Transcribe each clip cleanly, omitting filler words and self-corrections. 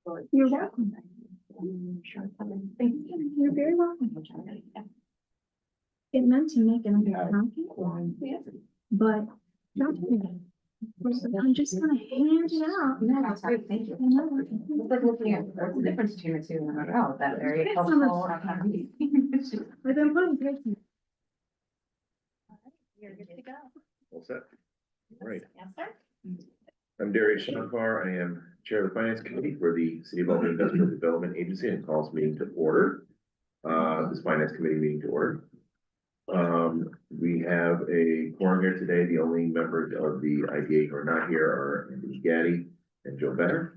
You're welcome. You're very welcome. It meant to make an account, but I'm just gonna hand it out. No, that's great, thank you. It's like looking at what's the difference between the two, and I'm like, oh, that very helpful. I've been putting patience. You're good to go. All set. All right. Yes, sir. I'm Darius Shankar. I am Chair of the Finance Committee for the City of Albany Industrial Development Agency, and calls meeting to order. This Finance Committee meeting to order. We have a quorum here today. The only members of the IDA who are not here are Anthony Gaddy and Joe Benner.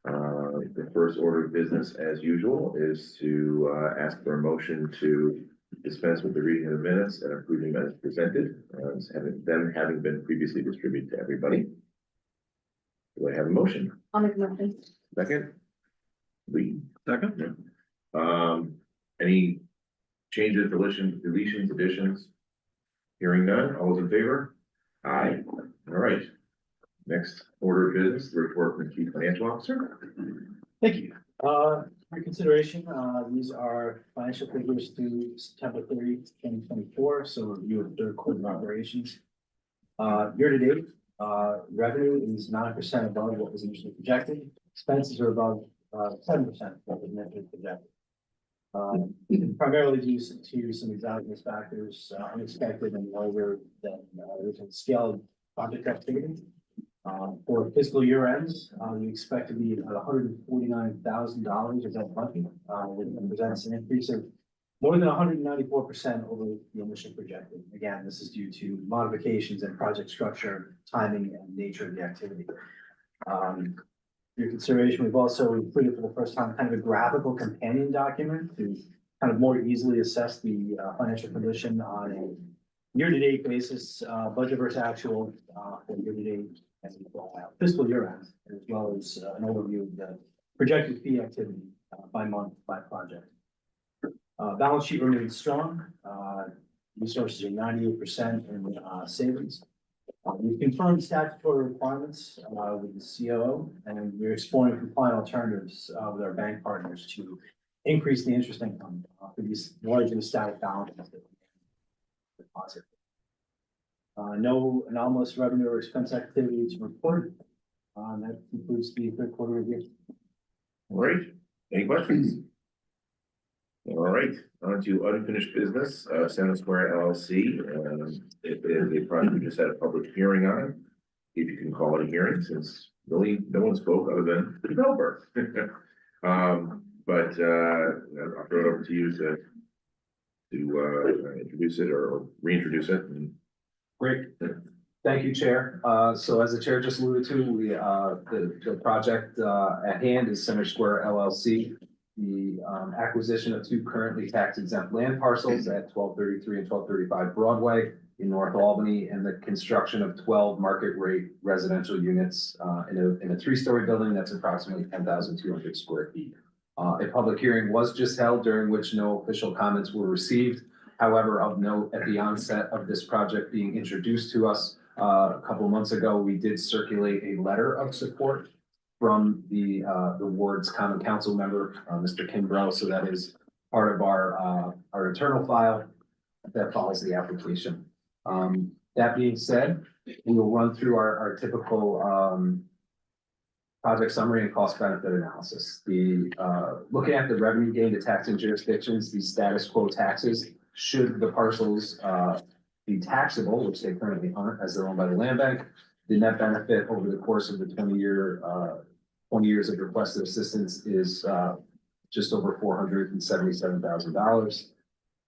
The first order of business, as usual, is to ask for a motion to dispense with the reading of the minutes and approve them as presented, having been previously distributed to everybody. Do I have a motion? I'll make a motion. Second? Lee? Second. Any changes, deletions, additions? Hearing none, all those in favor? Aye. All right. Next order of business, the report from the Chief Financial Officer. Thank you. For consideration, these are financial figures through September 30, 2024. So review of third quarter operations. Year to date, revenue is 9% above what was initially projected. Expenses are above 7% what was initially projected. Primarily due to some exogenous factors, unexpected and lower than originally scaled project activity. For fiscal year ends, we expect to be about $149,000 of that budget, which represents an increase of more than 194% over the initial projected. Again, this is due to modifications in project structure, timing, and nature of the activity. For your consideration, we've also included for the first time kind of a graphical companion document to kind of more easily assess the financial condition on a year-to-date basis, budget versus actual for year-to-date and fiscal year end, as well as an overview of the projected fee activity by month by project. Balance sheet remains strong. Resources are 98% in savings. We've confirmed statutory requirements with the COO, and we're exploring compliant alternatives with our bank partners to increase the interest income for these large and static balances that we deposit. No anomalous revenue or expense activity to report. That concludes the third quarter review. All right. Any questions? All right, on to unfinished business, Center Square LLC. It is a project we just had a public hearing on. If you can call it a hearing, since really no one spoke other than the developer. But I'll throw it over to you to introduce it or reintroduce it. Great. Thank you, Chair. So as the Chair just alluded to, the project at hand is Center Square LLC. The acquisition of two currently tax exempt land parcels at 1233 and 1235 Broadway in North Albany, and the construction of 12 market rate residential units in a three-story building that's approximately 10,200 square feet. A public hearing was just held, during which no official comments were received. However, of note, at the onset of this project being introduced to us a couple of months ago, we did circulate a letter of support from the ward's common council member, Mr. Kimbrough. So that is part of our internal file that follows the application. That being said, we will run through our typical project summary and cost benefit analysis. Looking at the revenue gain to taxing jurisdictions, the status quo taxes, should the parcels be taxable, which they currently aren't, as they're owned by the land bank, the net benefit over the course of the 20 years of requested assistance is just over $477,000.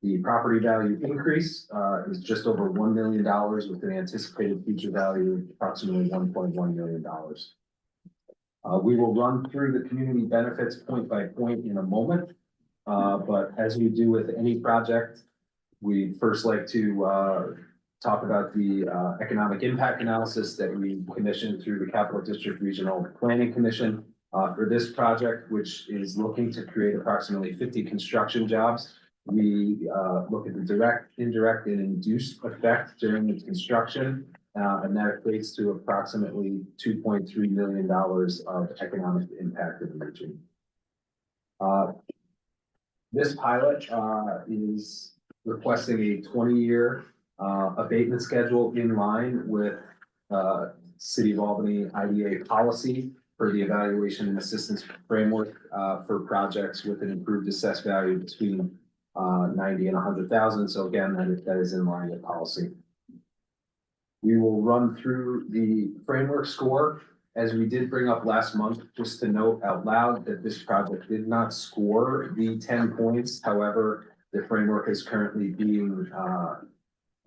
The property value increase is just over $1 million, with an anticipated future value of approximately $1.1 million. We will run through the community benefits point by point in a moment, but as we do with any project, we first like to talk about the economic impact analysis that we commissioned through the Capital District Regional Planning Commission for this project, which is looking to create approximately 50 construction jobs. We look at the direct, indirect, and induced effect during the construction and that equates to approximately $2.3 million of economic impact in the region. This pilot, is requesting a 20-year, abatement schedule in line with, City of Albany IDA policy for the evaluation and assistance framework, for projects with an improved assessed value between 90 and 100,000. So again, that is in line with policy. We will run through the framework score, as we did bring up last month, just to note out loud that this project did not score the 10 points. However, the framework is currently being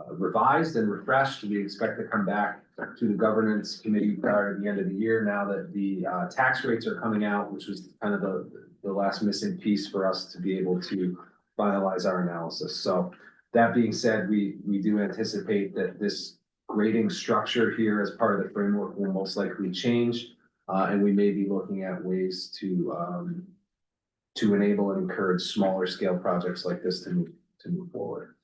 revised and refreshed. We expect to come back to the governance committee prior to the end of the year, now that the tax rates are coming out, which was kind of the last missing piece for us to be able to finalize our analysis. So that being said, we do anticipate that this grading structure here as part of the framework will most likely change. And we may be looking at ways to enable and encourage smaller scale projects like this to move forward.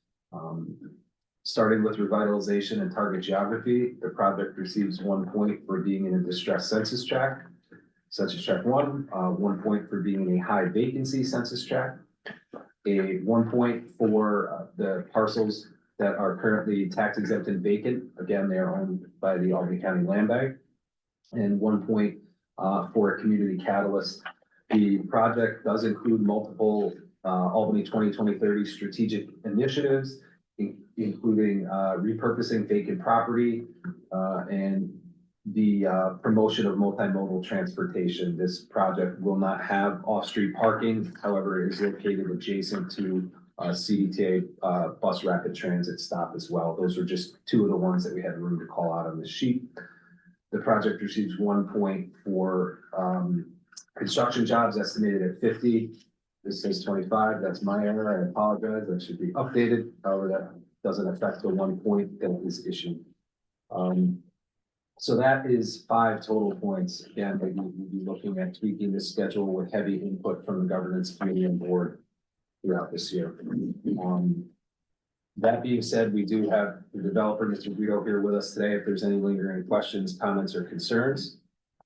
Starting with revitalization and target geography, the project receives 1 point for being in a distressed census tract, census tract 1, 1 point for being in a high vacancy census tract, a 1 point for the parcels that are currently tax exempt and vacant. Again, they are owned by the Albany County Land Bank, and 1 point for a community catalyst. The project does include multiple Albany 2020-30 strategic initiatives, including repurposing vacant property and the promotion of multimodal transportation. This project will not have off-street parking. However, it is located adjacent to CDTA bus rapid transit stop as well. Those are just two of the ones that we had room to call out on the sheet. The project receives 1 point for construction jobs estimated at 50. This says 25. That's my error. I apologize. That should be updated. However, that doesn't affect the 1 point that is issued. So that is 5 total points. Again, we'll be looking at tweaking the schedule with heavy input from the governance committee and board throughout this year. That being said, we do have the developer, Mr. Guido, here with us today. If there's any lingering questions, comments, or concerns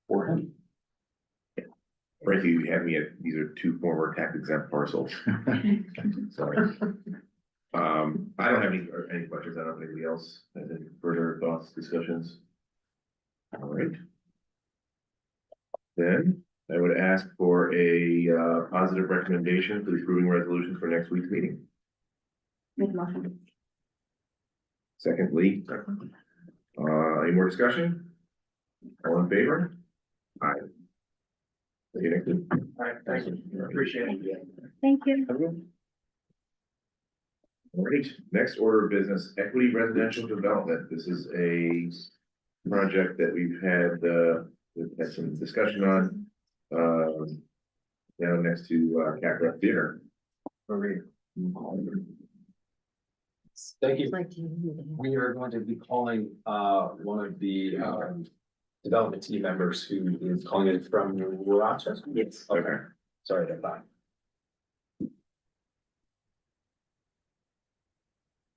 for him. Frankie, you had me at, these are 2 former tax exempt parcels. Sorry. I don't have any questions. I don't have anybody else has any further thoughts, discussions. All right. Then I would ask for a positive recommendation for the approving resolutions for next week's meeting. Make a motion. Secondly, any more discussion? All in favor? Aye. See you next week. All right, thank you. Appreciate it. Thank you. All right, next order of business, equity residential development. This is a project that we've had some discussion on, down next to Capital Theater. Thank you. We are going to be calling one of the development team members who is calling in from Rochester. Yes. Okay. Sorry about that.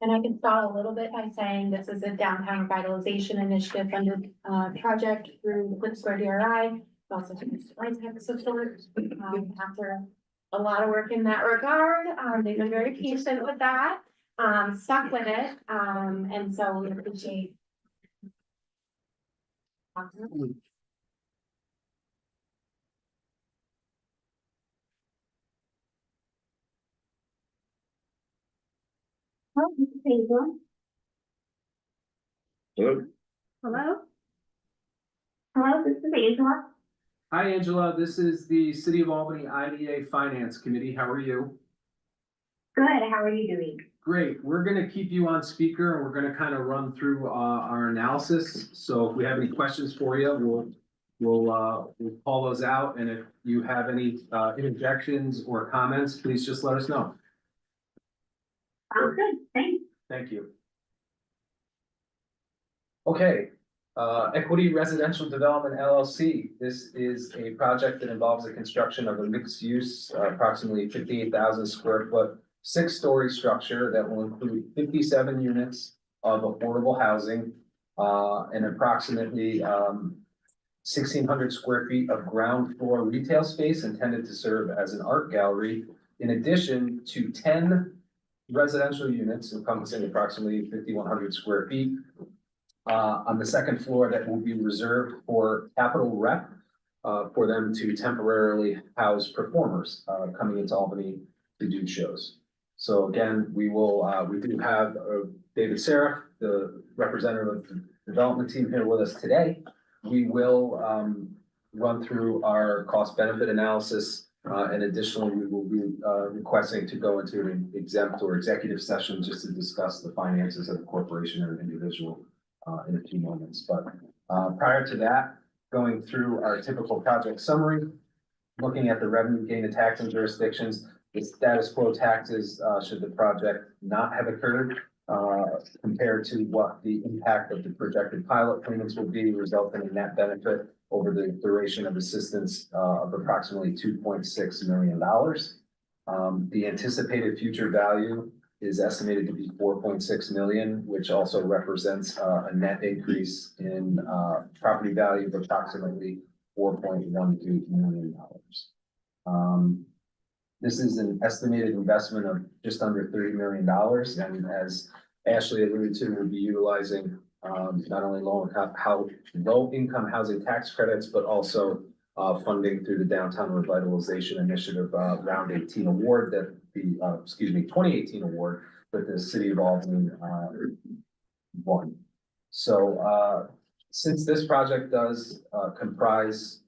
And I can start a little bit by saying this is a downtown revitalization initiative funded project through the Flip Square DRI. Also to Mr. Light's support. After a lot of work in that regard, they've been very patient with that, stuck with it, and so we appreciate. Oh, this is Hazel. Hello? Hello? Hello, this is Angela. Hi, Angela. This is the City of Albany IDA Finance Committee. How are you? Good, how are you doing? Great. We're going to keep you on speaker and we're going to kind of run through our analysis. So if we have any questions for you, we'll call those out. And if you have any interjections or comments, please just let us know. Sounds good, thanks. Thank you. Okay, Equity Residential Development LLC. This is a project that involves the construction of a mixed use, approximately 58,000 square foot, 6-story structure that will include 57 units of affordable housing and approximately 1,600 square feet of ground floor retail space intended to serve as an art gallery, in addition to 10 residential units encompassing approximately 5,100 square feet on the second floor that will be reserved for Capital Rep, for them to temporarily house performers coming into Albany to do shows. So again, we do have David Serra, the representative of the development team, here with us today. We will run through our cost benefit analysis, and additionally, we will be requesting to go into an exempt or executive session just to discuss the finances of the corporation or individual in a few moments. But prior to that, going through our typical project summary, looking at the revenue gain and taxing jurisdictions, the status quo taxes, should the project not have occurred, compared to what the impact of the projected pilot payments will be, resulting in net benefit over the duration of assistance of approximately $2.6 million. The anticipated future value is estimated to be 4.6 million, which also represents a net increase in property value of approximately $4.12 million. This is an estimated investment of just under $30 million, and as Ashley alluded to, we'll be utilizing not only low-income housing tax credits, but also funding through the Downtown Revitalization Initiative Round 18 award that the 2018 award that the City of Albany won. So since this project does comprise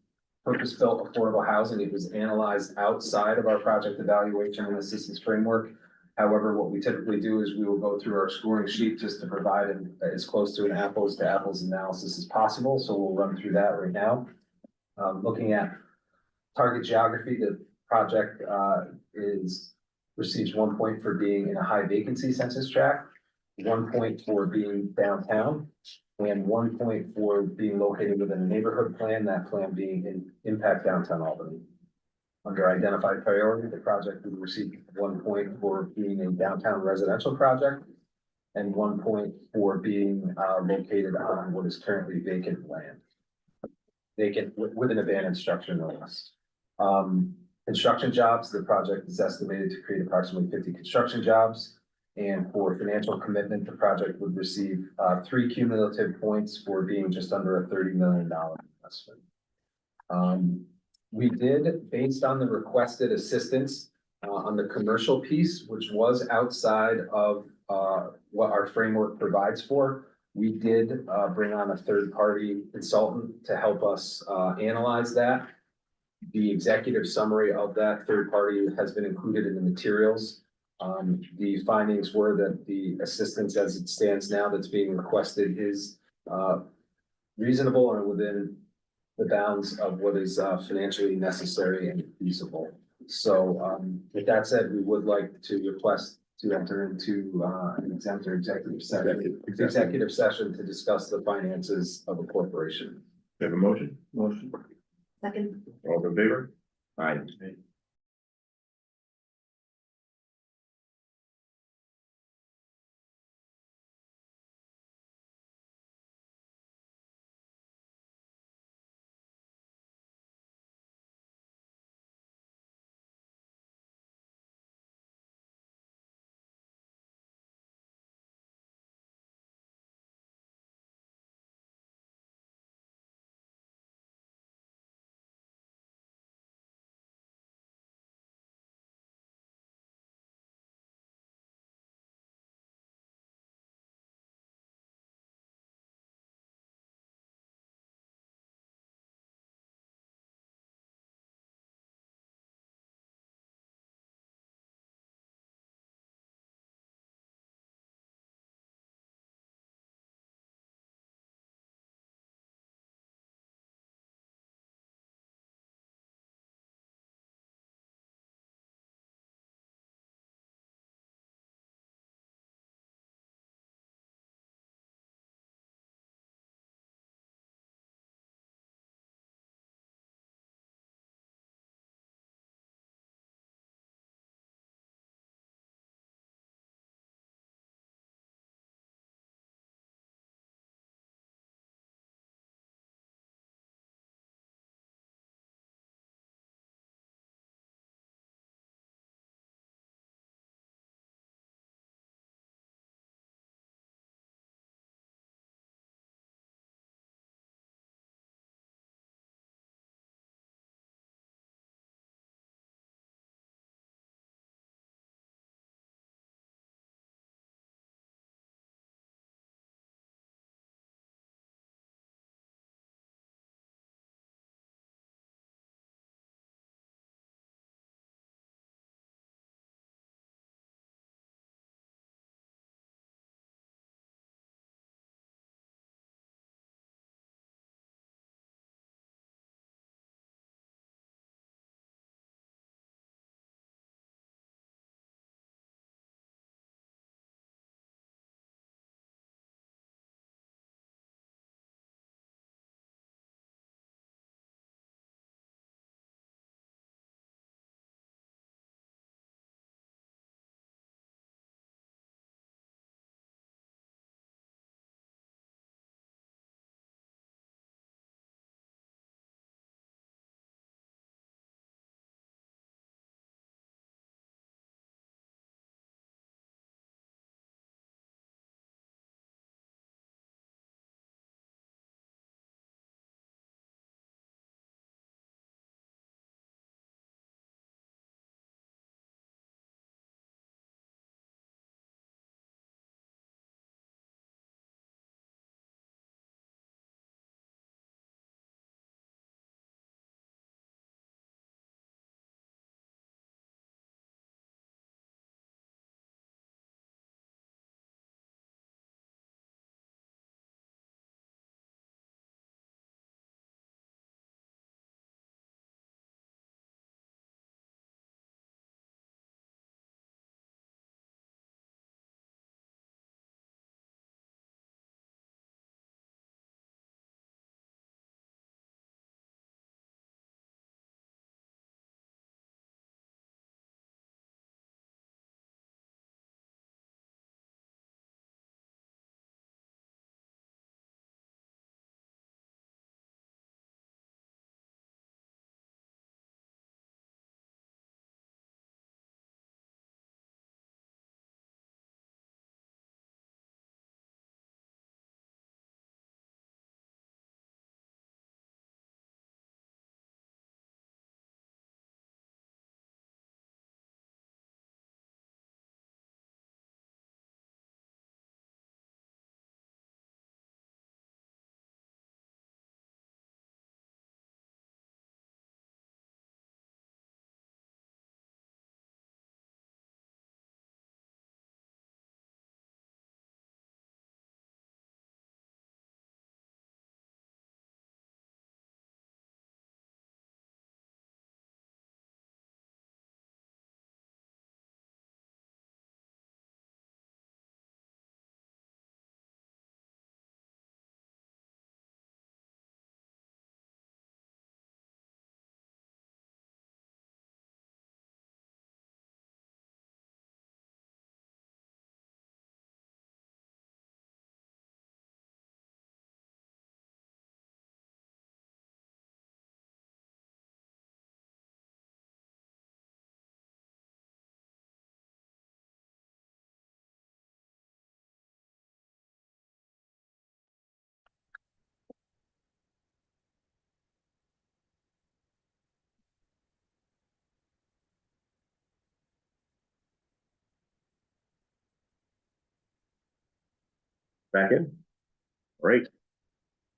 purpose-built affordable housing, it was analyzed outside of our project evaluation and assistance framework. However, what we typically do is we will go through our scoring sheet just to provide as close to an apples to apples analysis as possible. So we'll run through that right now. Looking at target geography, the project receives 1 point for being in a high vacancy census tract, 1 point for being downtown, and 1 point for being located within a neighborhood plan, that plan being in Impact Downtown Albany. Under identified priority, the project will receive 1 point for being a downtown residential project and 1 point for being located on what is currently vacant land. Vacant with an abandoned structure, no less. Construction jobs, the project is estimated to create approximately 50 construction jobs. And for financial commitment, the project would receive 3 cumulative points for being just under a $30 million investment. We did, based on the requested assistance on the commercial piece, which was outside of what our framework provides for, we did bring on a third-party consultant to help us analyze that. The executive summary of that third party has been included in the materials. The findings were that the assistance as it stands now that's being requested is reasonable and within the bounds of what is financially necessary and feasible. So with that said, we would like to request to enter into an exempt or executive session to discuss the finances of a corporation. We have a motion? Motion. Second. All in favor? Aye. Back in? All right.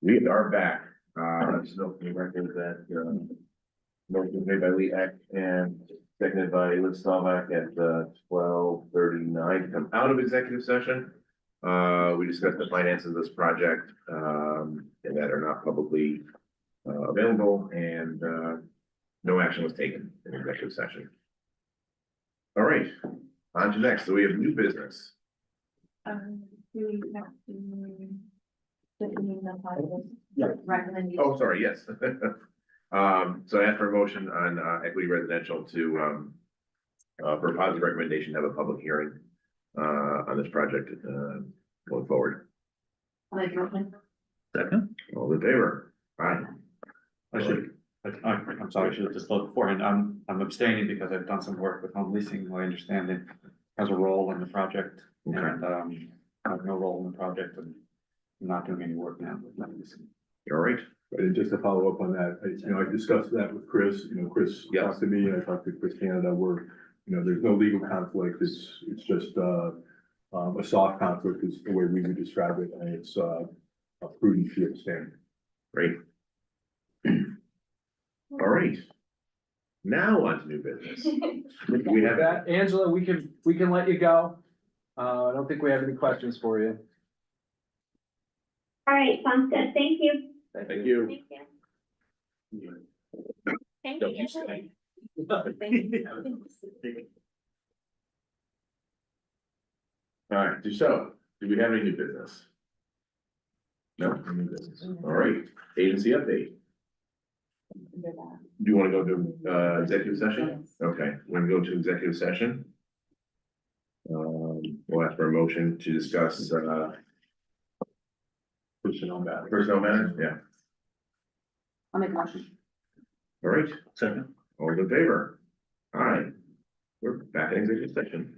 We are back. Just note for the record that, motion made by Lee Eck and seconded by Liz Stelbach at, 12:39 to come out of executive session. We discussed the finances of this project, and that are not publicly, available, and, no action was taken in executive session. All right, on to next. So we have new business. Do we have to? Defining the final Yeah. recommendation? Oh, sorry, yes. So I asked for a motion on, equity residential to, for a positive recommendation, have a public hearing, on this project, going forward. I'll make a motion. Second, All in favor? Aye. I'm sorry, I should have disclosed beforehand, I'm abstaining because I've done some work with home leasing, my understanding has a role in the project. Okay. And, I have no role in the project and I'm not doing any work now with home leasing. All right. And just to follow up on that, I discussed that with Chris, Chris Yes. talked to me and I talked to Chris Canada, where, there's no legal conflict, it's just, a soft conflict is the way we would describe it, and it's, a prudent to abstain. Great. All right. Now on to new business. We With have, that, Angela, we can let you go. I don't think we have any questions for you. All right, sounds good. Thank you. thank you. Thank you. Thank Don't you. you say. All right, so, do we have any new business? No, no new business. All right, agency update. Do you want to go to, executive session? Okay, we're gonna go to executive session. We'll ask for a motion to discuss, Personnel matter. personnel matters, yeah. I'll make a motion. All right, Second. all in favor? All right, we're back in executive session.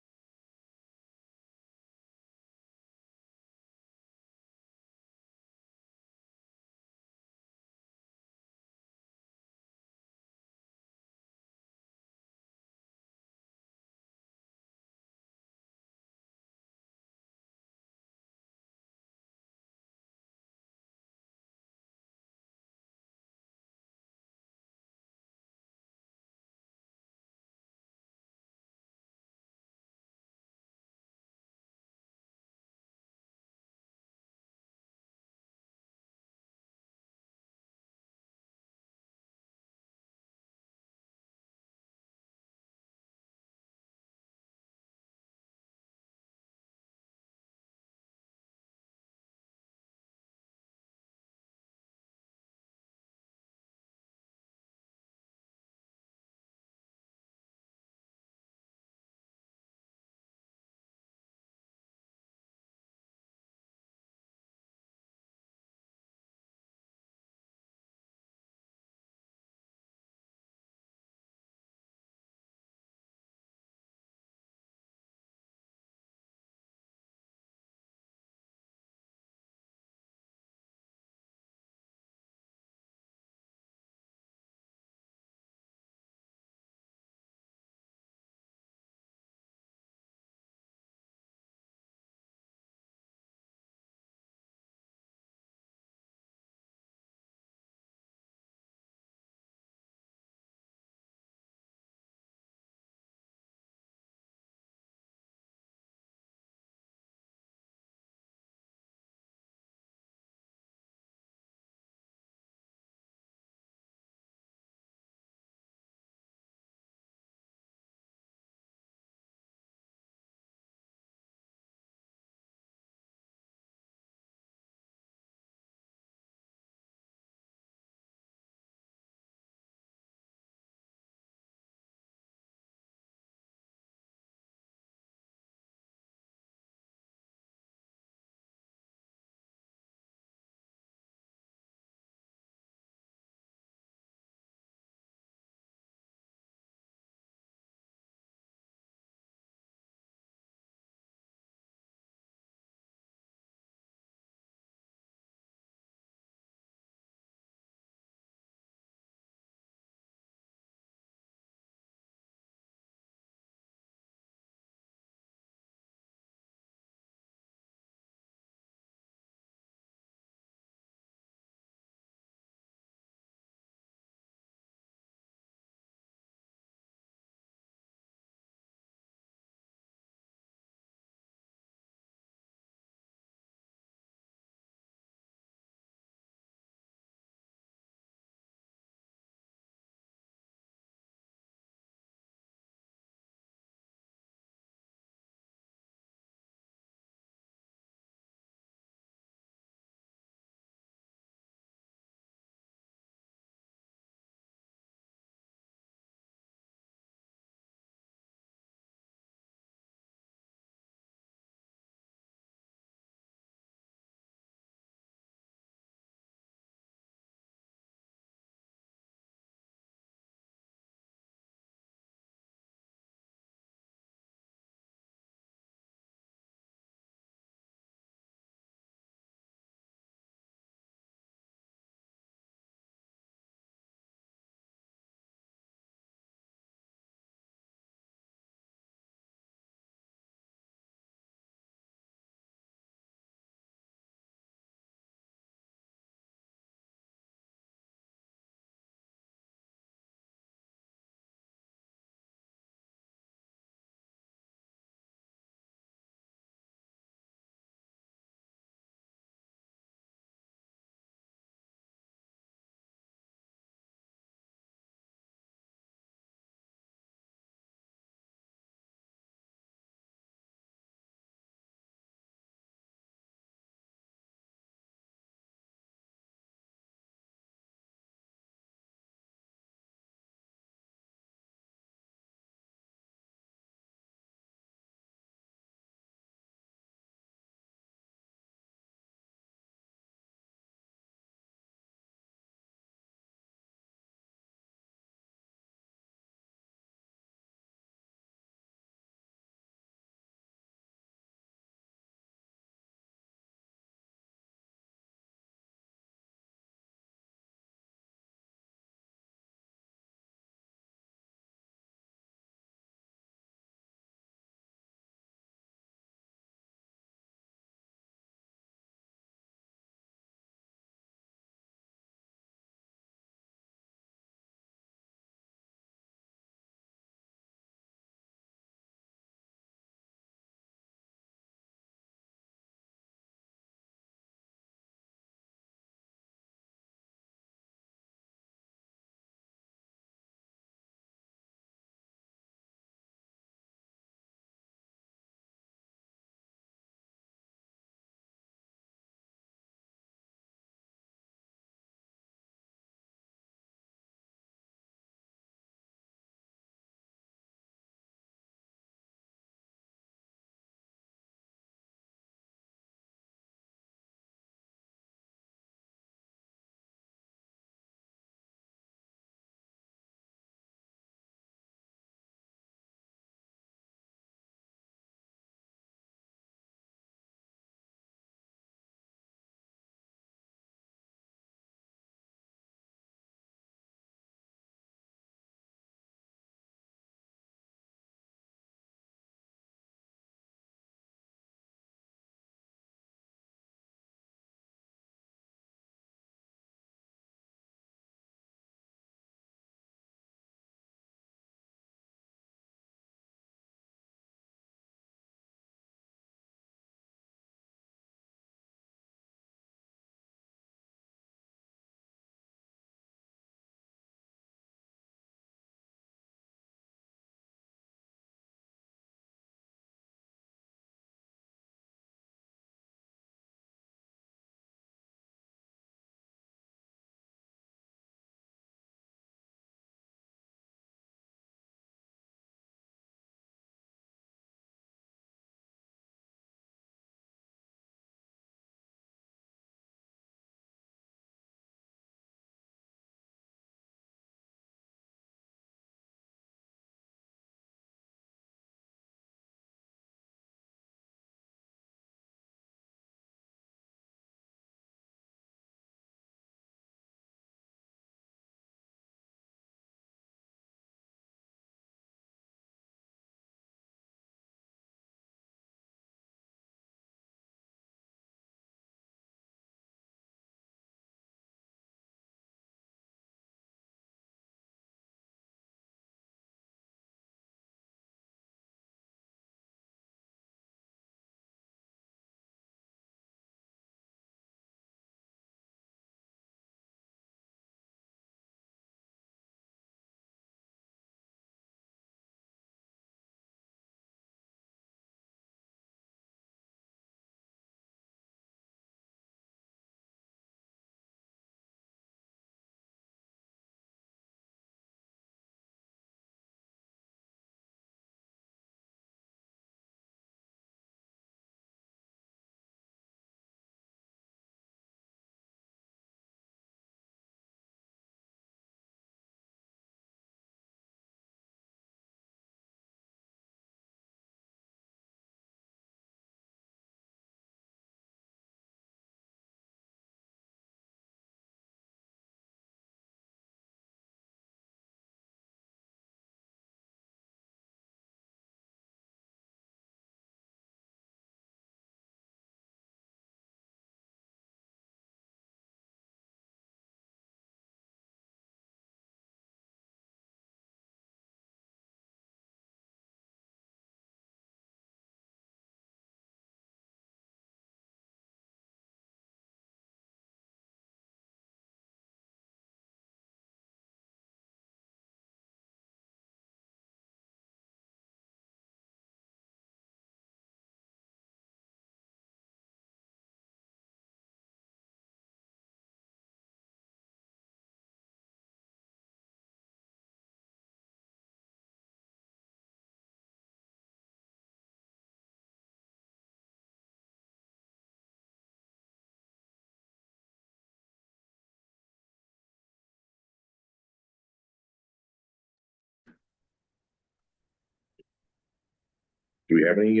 Do we have any,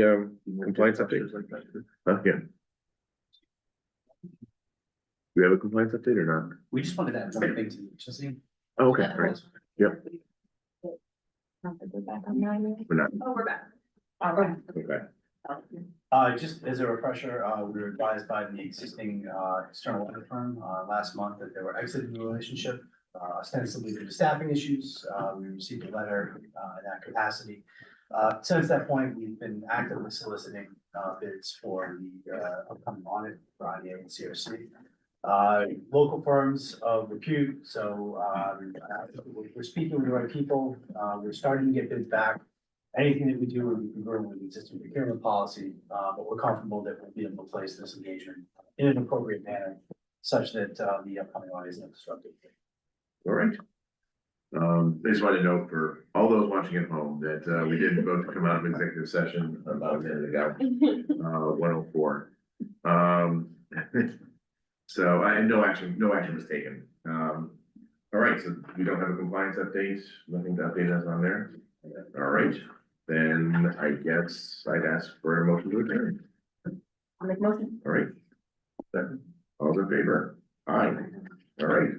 compliance updates? Yeah. Do we have a compliance update or not? We just wanted to add one thing to the agency. Oh, okay, all right. Yep, Not that we're back on nine. we're not, Oh, we're back. okay. Just as a refresher, we were advised by the existing, external audit firm, last month that they were exiting the relationship, ostensibly due to staffing issues. We received a letter, in that capacity. Since that point, we've been actively soliciting, bids for the, upcoming audit for IDA and CRC. Local firms of repute, so, we're speaking with the right people, we're starting to get bids back. Anything that we do will be converted with the existing procurement policy, but we're comfortable that we'll be able to place this engagement in an appropriate manner such that, the upcoming audit is not disrupted. All right. I just wanted to note for all those watching at home that, we did vote to come out of executive session about a minute ago, 1:04. So, and no action was taken. All right, so we don't have a compliance update, nothing to update us on there. All right, then I guess I'd ask for a motion to adjourn. I'll make a motion. All right. Second, all in favor? Aye. All right,